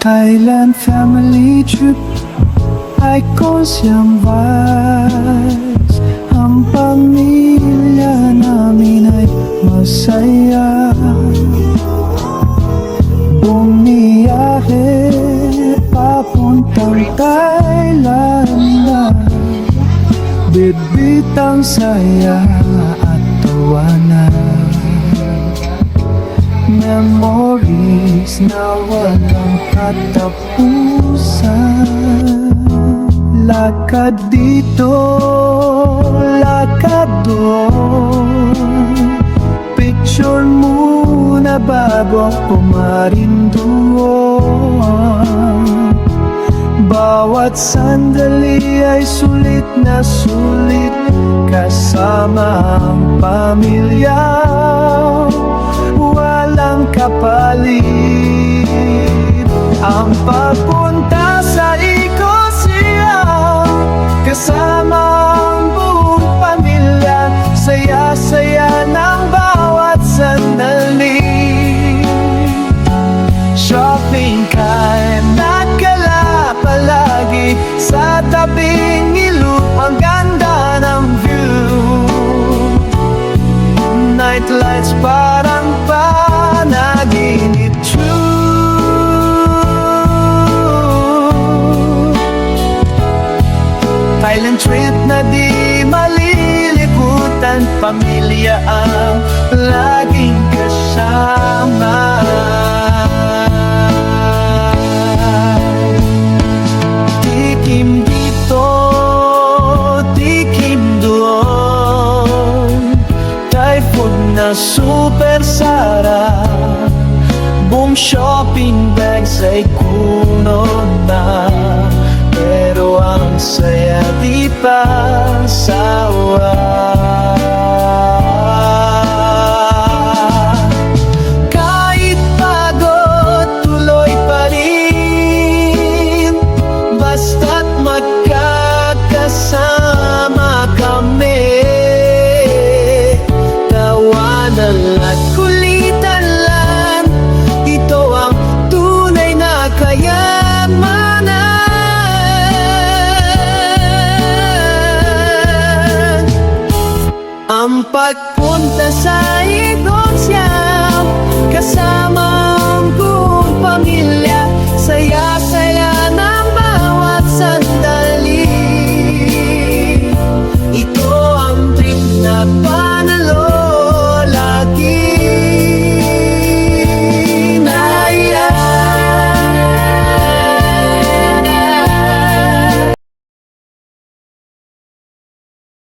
Highland family trip, icons yung vibes. Ang pamilya namin ay masaya. Bumiyahe papuntang Thailand, bibitang saya at tawanan. Memories na walang katapusan. Lakad dito, lakad doon. Picture muna bago kumarinduan. Bawat sandali ay sulit na sulit kasama ang pamilya. Walang kapalit ang pagpunta sa Ikosia, kasama ang buong pamilya. Saya-saya ng bawat sandali. Shopping kain at gala palagi sa tabing ilog. Ang ganda ng view, night lights parang panaginip. Thailand trip na di malilimutan, pamilya ang laging kasama. Tikim dito, tikim doon, Thai food na super sarap. Boom shopping bags ay kuno na, pero ang saya di pa sawa. Kahit pagod, tuloy pa rin, basta't magkakasama kami. Tawanan at kulitan lang, ito ang tunay na kayamanan. Ang pagpunta sa Ikosia, kasama